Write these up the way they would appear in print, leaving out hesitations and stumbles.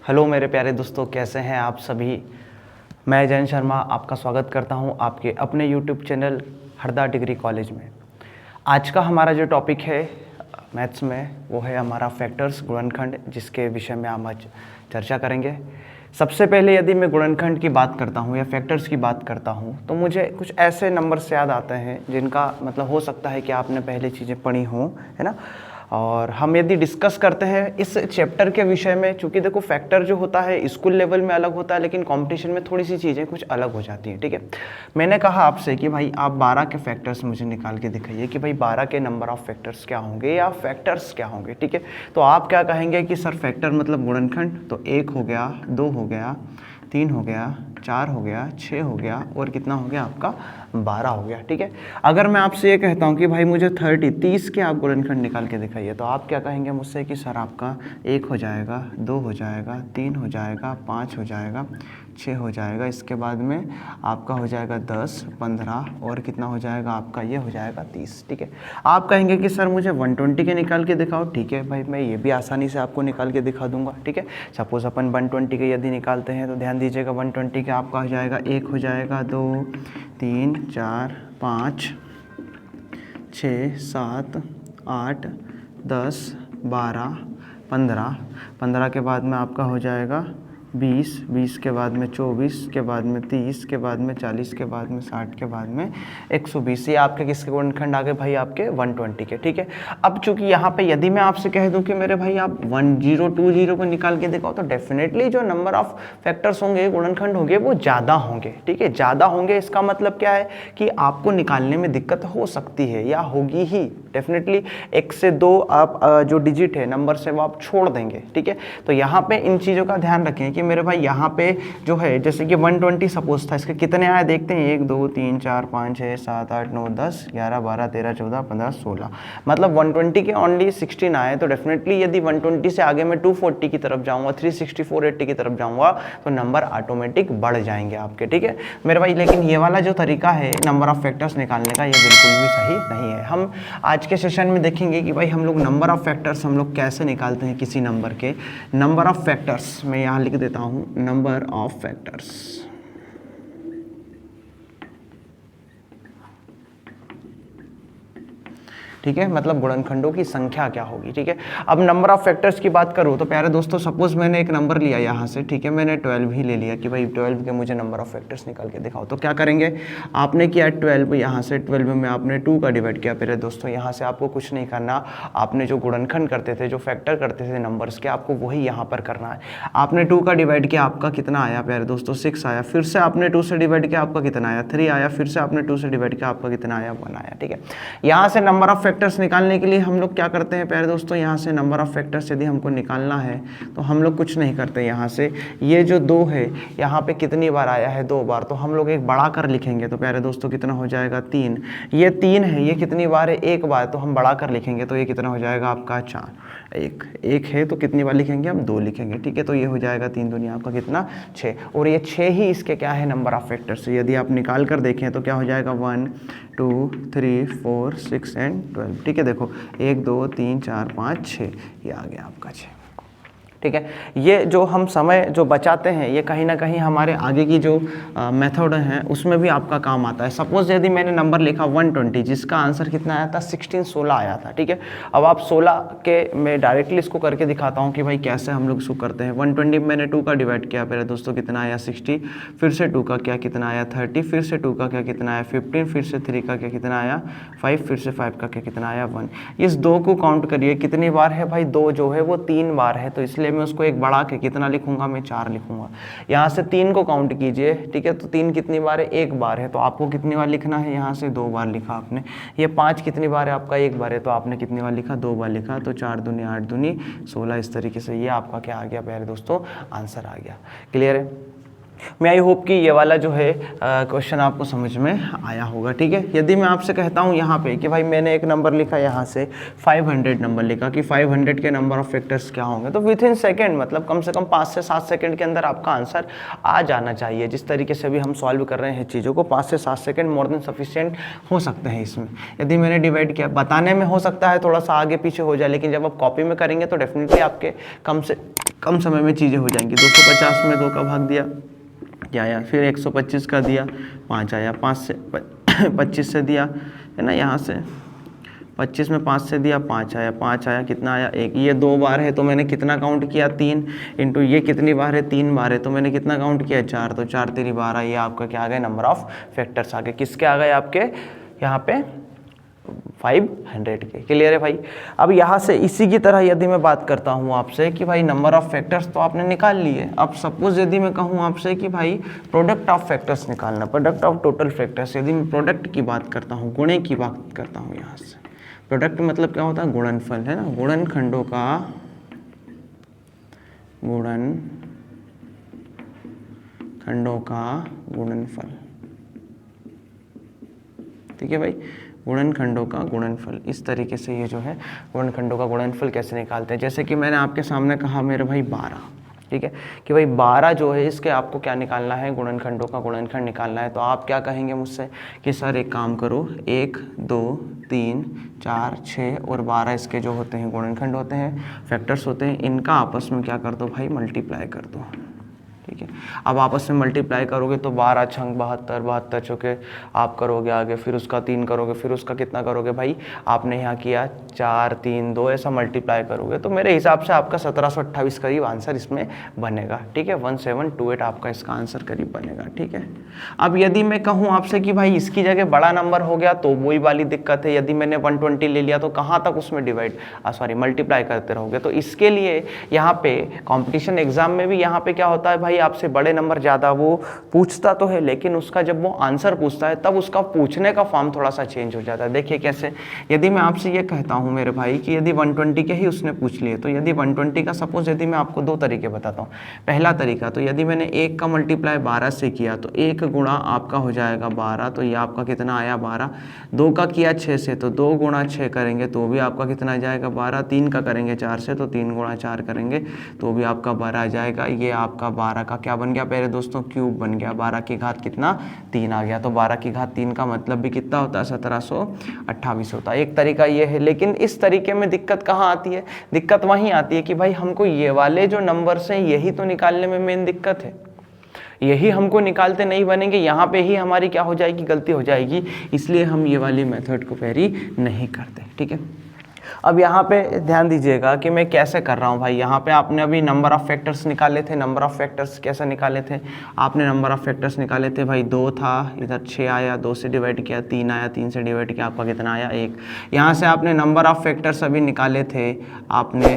Hello मेरे प्यारे दोस्तों, कैसे हैं आप सभी। मैं जयंत शर्मा आपका स्वागत करता हूं आपके अपने YouTube channel Harda degree college में। आज का हमारा जो टॉपिक है मैथ्स में वो है हमारा फैक्टर्स गुणनखंड, जिसके विषय में हम आज चर्चा करेंगे। सबसे पहले यदि मैं गुणनखंड की बात करता हूँ या फैक्टर्स की बात करता हूँ तो मुझे कुछ ऐसे नंबर्स याद आते हैं जिनका मतलब हो सकता है कि आपने पहले चीज़ें पढ़ी हों, है ना। और हम यदि डिस्कस करते हैं इस चैप्टर के विषय में, चूँकि देखो फैक्टर जो होता है स्कूल लेवल में अलग होता है, लेकिन कंपटीशन में थोड़ी सी चीज़ें कुछ अलग हो जाती हैं, ठीक है। मैंने कहा आपसे कि भाई आप 12 के फैक्टर्स मुझे निकाल के दिखाइए कि भाई 12 के नंबर ऑफ फैक्टर्स क्या होंगे या फैक्टर्स क्या होंगे, ठीक है। तो आप क्या कहेंगे कि सर फैक्टर मतलब गुणनखंड, तो 1 हो गया, 2 हो गया, 3 हो गया, 4 हो गया, 6 हो गया और कितना हो गया आपका 12 हो गया, ठीक है। अगर मैं आपसे ये कहता हूँ कि भाई मुझे 30 के आप गुणनखंड निकाल के दिखाइए, तो आप क्या कहेंगे मुझसे कि सर आपका 1 हो जाएगा, 2 हो जाएगा, 3 हो जाएगा, 5 हो जाएगा, 6 हो जाएगा, इसके बाद में आपका हो जाएगा 10, 15 और कितना हो जाएगा आपका ये हो जाएगा 30, ठीक है। आप कहेंगे कि सर मुझे 120 के निकाल के दिखाओ, ठीक है भाई मैं ये भी आसानी से आपको निकाल के दिखा दूंगा, ठीक है। सपोज अपन 120 के यदि निकालते हैं तो ध्यान दीजिएगा 120 का आपका हो जाएगा 1 हो जाएगा, 2, 3, 4, 5, 6, 7, 8, 10, 12, 15, 15 के बाद में आपका हो जाएगा 20, 20 के बाद में 24, के बाद में 30, के बाद में 40, के बाद में 60, के बाद में 120। ये आपके किसके गुणनखंड आ गए भाई, आपके 120 के, ठीक है। अब चूंकि यहाँ पे यदि मैं आपसे कह दूं कि मेरे भाई आप 1020 को निकाल के दिखाओ, तो डेफिनेटली जो नंबर ऑफ फैक्टर्स होंगे, गुणनखंड होंगे, वो ज़्यादा होंगे, ठीक है। ज़्यादा होंगे इसका मतलब क्या है कि आपको निकालने में दिक्कत हो सकती है या होगी ही डेफिनेटली। 1 से 2 आप जो डिजिट है नंबर से वो आप छोड़ देंगे, ठीक है। तो यहाँ पे इन चीज़ों का ध्यान रखें कि मेरे भाई यहाँ पे जो है जैसे कि 120 सपोज था, इसके कितने आए देखते हैं, 1, 2, 3, 4, 5, 6, 7, 8, 9, 10, 11, 12, 13, 14, 15, 16, मतलब 120 के ओनली 16 आए। तो डेफिनेटली यदि 120 से आगे मैं 240 की तरफ जाऊँगा, 360, 480 की तरफ जाऊँगा तो नंबर ऑटोमेटिक बढ़ जाएंगे आपके, ठीक है मेरे भाई। लेकिन ये वाला जो तरीका है नंबर ऑफ फैक्टर्स निकालने का, ये बिल्कुल भी सही नहीं है। हम आज के सेशन में देखेंगे कि भाई हम लोग नंबर ऑफ फैक्टर्स हम लोग कैसे निकालते हैं किसी नंबर के। नंबर ऑफ फैक्टर्स मैं यहाँ लिख देता हूँ, नंबर ऑफ फैक्टर्स, ठीक है, मतलब गुणनखंडों की संख्या क्या होगी, ठीक है। अब नंबर ऑफ फैक्टर्स की बात करूँ तो प्यारे दोस्तों सपोज मैंने एक नंबर लिया यहाँ से, ठीक है, मैंने 12 ही ले लिया कि भाई 12 के मुझे नंबर ऑफ फैक्टर्स निकाल के दिखाओ। तो क्या करेंगे, आपने किया 12, यहाँ से 12 में आपने 2 का डिवाइड किया। प्यारे दोस्तों यहाँ से आपको कुछ नहीं करना, आपने जो गुणनखंड करते थे, जो फैक्टर करते थे नंबर्स के, आपको वही यहाँ पर करना है। आपने 2 का डिवाइड किया, आपका कितना आया प्यारे दोस्तों 6 आया। फिर से आपने 2 से डिवाइड किया, आपका कितना आया 3 आया। फिर से आपने 2 से डिवाइड किया, आपका कितना आया 1 आया, ठीक है। यहाँ से नंबर ऑफ फैक्टर्स निकालने के लिए हम लोग क्या करते हैं प्यारे दोस्तों, यहाँ से नंबर ऑफ फैक्टर्स यदि हमको निकालना है तो हम लोग कुछ नहीं करते। यहाँ से ये जो 2 है यहाँ पे कितनी बार आया है, 2 बार, तो हम लोग एक बढ़ा कर लिखेंगे। तो प्यारे दोस्तों कितना हो जाएगा 3। ये 3 है, ये कितनी बार है, 1 बार, तो हम बढ़ा कर लिखेंगे। तो ये कितना हो जाएगा आपका 4। एक है तो कितनी बार लिखेंगे हम, 2 लिखेंगे, ठीक है। तो ये हो जाएगा 3 दूनी आपका कितना 6, और ये 6 ही इसके क्या है नंबर ऑफ फैक्टर्स। यदि आप निकाल कर देखें तो क्या हो जाएगा 1, 2, 3, 4, 6 एंड 12, ठीक है। देखो 1, 2, 3, 4, 5, 6, ये आ गया आपका 6, ठीक है। ये जो हम समय जो बचाते हैं ये कहीं ना कहीं हमारे आगे की जो मेथड है उसमें भी आपका काम आता है। सपोज यदि मैंने नंबर लिखा 120, जिसका आंसर कितना आया था 16 आया था, ठीक है। अब आप 16 के मैं डायरेक्टली इसको करके दिखाता हूँ कि भाई कैसे हम लोग इसको करते हैं। 120 मैंने 2 का डिवाइड किया पहले दोस्तों, कितना आया 60, फिर से 2 का क्या कितना आया 30, फिर से 2 का क्या कितना आया 15, फिर से 3 का क्या कितना आया 5, फिर से 5 का क्या कितना आया 1। इस 2 को काउंट करिए कितनी बार है भाई, 2 जो है वो 3 बार है, तो इसलिए मैं उसको एक बढ़ा के कितना लिखूंगा, मैं 4 लिखूंगा। यहाँ से 3 को काउंट कीजिए, ठीक है, तो 3 कितनी बार है, 1 बार है, तो आपको कितनी बार लिखना है, यहाँ से 2 बार लिखा आपने। ये 5 कितनी बार है आपका, 1 बार है, तो आपने कितनी बार लिखा, 2 बार लिखा। तो 4 दूनी 8 दूनी 16, इस तरीके से ये आपका क्या आ गया प्यारे दोस्तों, आंसर आ गया। क्लियर है। मैं आई होप कि ये वाला जो है क्वेश्चन आपको समझ में आया होगा। ठीक है, यदि मैं आपसे कहता हूँ यहाँ पे कि भाई मैंने एक नंबर लिखा, यहाँ से 500 नंबर लिखा कि 500 के नंबर ऑफ फैक्टर्स क्या होंगे, तो विद इन सेकेंड मतलब कम से कम 5 से 7 सेकंड के अंदर आपका आंसर आ जाना चाहिए। जिस तरीके से भी हम सॉल्व कर रहे हैं चीज़ों को, 5 से 7 सेकंड मोर देन सफिशिएंट हो सकते हैं इसमें। यदि मैंने डिवाइड किया, बताने में हो सकता है थोड़ा सा आगे पीछे हो जाए, लेकिन जब आप कॉपी में करेंगे तो डेफिनेटली आपके कम से कम समय में चीज़ें हो जाएंगी। 250 में 2 का भाग दिया, क्या आया, फिर 125 का दिया, 5 आया, 5 से 25 से दिया है ना, यहाँ से 25 में 5 से दिया, 5 आया, 5 आया, कितना आया, 1। ये 2 बार है तो मैंने कितना काउंट किया, 3 इंटू ये कितनी बार है, 3 बार है तो मैंने कितना काउंट किया, 4। तो 4 3 12, ये आपका क्या आ गया, नंबर ऑफ फैक्टर्स आ गए। किसके आ गए आपके यहाँ पे, 500 के। क्लियर है भाई। अब यहाँ से इसी की तरह यदि मैं बात करता हूँ आपसे कि भाई नंबर ऑफ फैक्टर्स तो आपने निकाल लिए, अब सपोज यदि मैं कहूँ आपसे कि भाई प्रोडक्ट ऑफ फैक्टर्स निकालना, प्रोडक्ट ऑफ टोटल फैक्टर्स, यदि मैं प्रोडक्ट की बात करता हूँ, गुणे की बात करता हूँ, यहाँ से प्रोडक्ट मतलब क्या होता है, गुणनफल है ना, गुणनखंडों का गुणनफल। ठीक है भाई, गुणनखंडों का गुणनफल, इस तरीके से ये जो है गुणनखंडों का गुणनफल कैसे निकालते हैं। जैसे कि मैंने आपके सामने कहा मेरे भाई 12, ठीक है, कि भाई 12 जो है इसके आपको क्या निकालना है, गुणनखंडों का गुणनखंड निकालना है। तो आप क्या कहेंगे मुझसे कि सर एक काम करो, 1 2 3 4 6 और 12 इसके जो होते हैं गुणनखंड होते हैं, फैक्टर्स होते हैं, इनका आपस में क्या कर दो भाई, मल्टीप्लाई कर दो। ठीक है, अब आपस में मल्टीप्लाई करोगे तो 12 छंग 72, 72 चौके आप करोगे आगे, फिर उसका 3 करोगे, फिर उसका कितना करोगे भाई, आपने यहाँ किया 4 3 2, ऐसा मल्टीप्लाई करोगे तो मेरे हिसाब से आपका 1728 करीब आंसर इसमें बनेगा। ठीक है, 1728 आपका इसका आंसर करीब बनेगा। ठीक है, अब यदि मैं कहूँ आपसे कि भाई इसकी जगह बड़ा नंबर हो गया तो वही वाली दिक्कत है, यदि मैंने 120 ले लिया तो कहाँ तक उसमें मल्टीप्लाई करते रहोगे। तो इसके लिए यहाँ पे कॉम्पिटिशन एग्जाम में भी यहाँ पे क्या होता है भाई, आपसे बड़े नंबर ज़्यादा वो पूछता तो है, लेकिन उसका जब वो आंसर पूछता है तब उसका पूछने का फॉर्म थोड़ा सा चेंज हो जाता है। देखिए कैसे, यदि मैं आपसे ये कहता हूँ मेरे भाई कि यदि 120 के ही उसने पूछ लिए, तो यदि 120 का सपोज यदि मैं आपको 2 तरीके बताता हूँ। पहला तरीका, तो यदि मैंने 1 का मल्टीप्लाई 12 से किया तो 1 गुणा आपका हो जाएगा 12, तो ये आपका कितना आया 12। 2 का किया 6 से तो 2 गुणा 6 करेंगे तो भी आपका कितना आ जाएगा 12। 3 का करेंगे 4 से तो 3 गुणा 4 करेंगे तो भी आपका 12 आ जाएगा। ये आपका 12 का क्या बन गया पहले दोस्तों, क्यूब बन गया। 12 की घात कितना, 3 आ गया। तो 12 की घात 3 का मतलब भी कितना होता है, 1728 होता है। एक तरीका ये है, लेकिन इस तरीके में दिक्कत कहाँ आती है, दिक्कत वहीं आती है कि भाई हमको ये वाले जो नंबर्स हैं यही तो निकालने में मेन दिक्कत है, यही हमको निकालते नहीं बनेंगे, यहाँ पे ही हमारी क्या हो जाएगी, गलती हो जाएगी, इसलिए हम ये वाली मेथड को वेरी नहीं करते। ठीक है, अब यहाँ पे ध्यान दीजिएगा कि मैं कैसे कर रहा हूँ भाई। यहाँ पे आपने अभी नंबर ऑफ फैक्टर्स निकाले थे, नंबर ऑफ फैक्टर्स कैसे निकाले थे, आपने नंबर ऑफ फैक्टर्स निकाले थे भाई, 2 था, इधर 6 आया, 2 से डिवाइड किया 3 आया, 3 से डिवाइड किया आपका कितना आया 1। यहाँ से आपने नंबर ऑफ फैक्टर्स अभी निकाले थे आपने,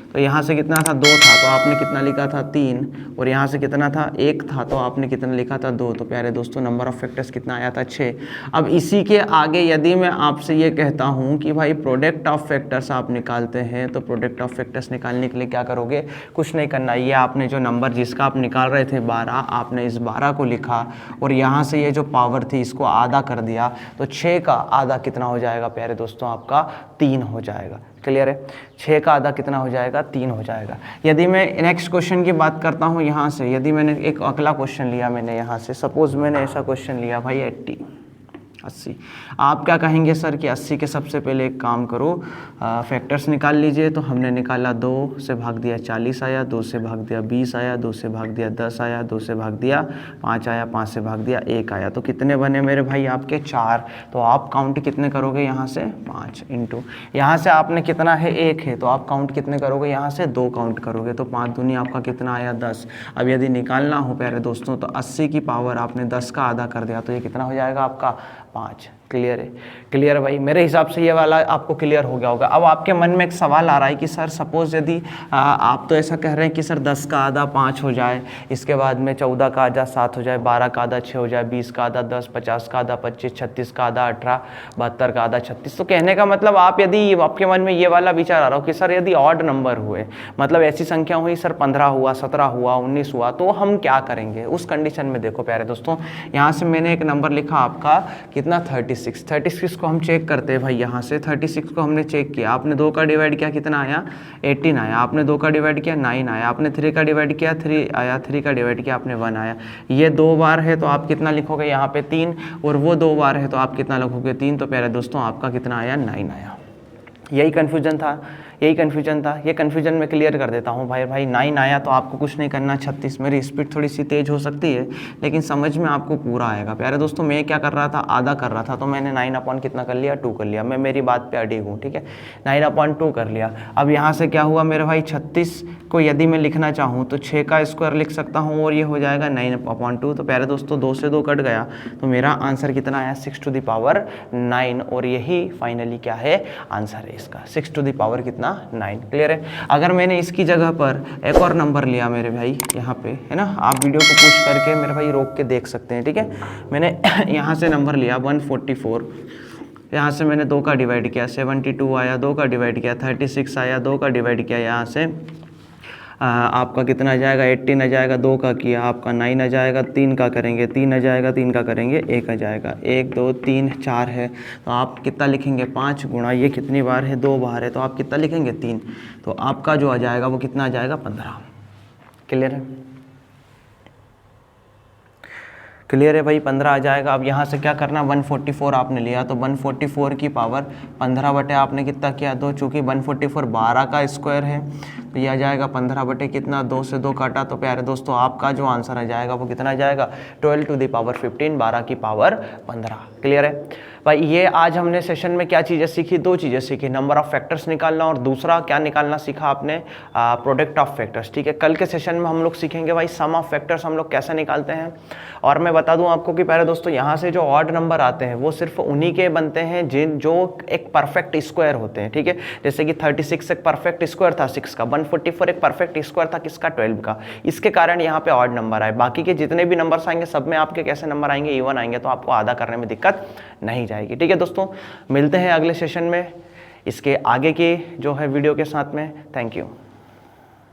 तो यहाँ से कितना था 2 था तो आपने कितना लिखा था 3, और यहाँ से कितना था 1 था तो आपने कितना लिखा था 2। तो प्यारे दोस्तों नंबर ऑफ फैक्टर्स कितना आया था 6। अब इसी के आगे यदि मैं आपसे ये कहता हूँ कि भाई प्रोडक्ट ऑफ फैक्टर्स आप निकालते हैं, तो प्रोडक्ट ऑफ फैक्टर्स निकालने के लिए क्या करोगे, कुछ नहीं करना, ये आपने जो नंबर जिसका आप निकाल रहे थे 12, आपने इस 12 को लिखा और यहाँ से ये जो पावर थी इसको आधा कर दिया, तो 6 का आधा कितना हो जाएगा प्यारे दोस्तों, आपका 3 हो जाएगा। क्लियर है, 6 का आधा कितना हो जाएगा, 3 हो जाएगा। यदि मैं नेक्स्ट क्वेश्चन की बात करता हूँ, यहाँ से यदि मैंने एक अगला क्वेश्चन लिया, मैंने यहाँ से सपोज मैंने ऐसा क्वेश्चन लिया भाई 80, आप क्या कहेंगे सर कि 80 के सबसे पहले एक काम करो, फैक्टर्स निकाल लीजिए। तो हमने निकाला, 2 से भाग दिया 40 आया, 2 से भाग दिया 20 आया, 2 से भाग दिया 10 आया, 2 से भाग दिया 5 आया, 5 से भाग दिया 1 आया। तो कितने बने मेरे भाई आपके 4। तो आप काउंट कितने करोगे यहाँ से 5 इंटू, यहाँ से आपने कितना है 1 है, तो आप काउंट कितने करोगे यहाँ से 2 काउंट करोगे, तो 5 दूनी आपका कितना आया 10। अब यदि निकालना हो प्यारे दोस्तों तो 80 की पावर आपने 10 का आधा कर दिया, तो ये कितना हो जाएगा आपका 5। क्लियर है? क्लियर भाई, मेरे हिसाब से ये वाला आपको क्लियर हो गया होगा। अब आपके मन में एक सवाल आ रहा है कि सर सपोज यदि आप तो ऐसा कह रहे हैं कि सर 10 का आधा 5 हो जाए, इसके बाद में 14 का आधा 7 हो जाए, 12 का आधा 6 हो जाए, 20 का आधा 10, 50 का आधा 25, 36 का आधा 18, 72 का आधा 36। तो कहने का मतलब आप यदि आपके मन में ये वाला विचार आ रहा हो कि सर यदि ऑड नंबर हुए, मतलब ऐसी संख्या हुई सर 15 हुआ, 17 हुआ, 19 हुआ, तो हम क्या करेंगे उस कंडीशन में? देखो प्यारे दोस्तों, यहाँ से मैंने एक नंबर लिखा आपका कितना 36 को हम चेक करते हैं भाई। यहाँ से 36 को हमने चेक किया, आपने 2 का डिवाइड किया कितना आया 18 आया, आपने 2 का डिवाइड किया 9 आया, आपने 3 का डिवाइड किया 3 आया, 3 का डिवाइड किया आपने 1 आया। ये 2 बार है तो आप कितना लिखोगे यहाँ पे 3, और वो 2 बार है तो आप कितना लिखोगे 3। तो प्यारे दोस्तों आपका कितना आया 9 आया। यही कन्फ्यूजन था, ये कन्फ्यूजन मैं क्लियर कर देता हूँ भाई 9 आया तो आपको कुछ नहीं करना 36। मेरी स्पीड थोड़ी सी तेज़ हो सकती है लेकिन समझ में आपको पूरा आएगा। प्यारे दोस्तों मैं क्या कर रहा था, आधा कर रहा था, तो मैंने 9 अपॉन कितना कर लिया 2 कर लिया। मैं मेरी बात पे अडिग हूँ, ठीक है, 9 अपॉन 2 कर लिया। अब यहाँ से क्या हुआ मेरे भाई, 36 को यदि मैं लिखना चाहूँ तो 6 का स्क्वायर लिख सकता हूँ और ये हो जाएगा 9 अपॉन 2। तो प्यारे दोस्तों 2 से 2 कट गया तो मेरा आंसर कितना आया 6 टू द पावर 9, और यही फाइनली क्या है आंसर है इसका, 6 टू द पावर कितना 9। क्लियर है? अगर मैंने इसकी जगह पर एक और नंबर लिया मेरे भाई, यहाँ पे है ना, आप वीडियो को पुश करके मेरे भाई रोक के देख सकते हैं, ठीक है। मैंने यहाँ से नंबर लिया 144, यहाँ से मैंने 2 का डिवाइड किया 72 आया, 2 का डिवाइड किया 36 आया, 2 का डिवाइड किया यहाँ से आपका कितना आ जाएगा 18 आ जाएगा, 2 का किया आपका 9 आ जाएगा, 3 का करेंगे 3 आ जाएगा, 3 का करेंगे 1 आ जाएगा, 1 2 3 4 है तो आप कितना लिखेंगे 5 गुणा ये कितनी बार है 2 बार है तो आप कितना लिखेंगे 3। तो आपका जो आ जाएगा वो कितना आ जाएगा 15। क्लियर है? क्लियर है भाई, 15 आ जाएगा। अब यहाँ से क्या करना, 144 आपने लिया तो 144 की पावर 15 बटे आपने कितना किया 2, चूँकि 144 12 का स्क्वायर है तो ये आ जाएगा 15 बटे कितना 2 से 2 काटा। तो प्यारे दोस्तों आपका जो आंसर आ जाएगा वो कितना आ जाएगा 12 टू द पावर 15, 12 की पावर 15। क्लियर है भाई? ये आज हमने सेशन में क्या चीज़ें सीखी, 2 चीज़ें सीखी, नंबर ऑफ फैक्टर्स निकालना और दूसरा क्या निकालना सीखा आपने, प्रोडक्ट ऑफ फैक्टर्स। ठीक है, कल के सेशन में हम लोग सीखेंगे भाई सम ऑफ फैक्टर्स हम लोग कैसे निकालते हैं। और मैं बता दूं आपको कि प्यारे दोस्तों यहाँ से जो ऑड नंबर आते हैं वो सिर्फ उन्हीं के बनते हैं जो एक परफेक्ट स्क्वायर होते हैं। ठीक है, जैसे कि 36 एक परफेक्ट स्क्वायर था 6 का, 144 एक परफेक्ट स्क्वायर था किसका 12 का, इसके कारण यहाँ पे ऑड नंबर आए। बाकी के जितने भी नंबर्स आएंगे सब में आपके कैसे नंबर आएंगे, इवन आएंगे, तो आपको आधा करने में दिक्कत नहीं जाएगी। ठीक है दोस्तों, मिलते हैं अगले सेशन में इसके आगे की जो है वीडियो के साथ में। Thank you.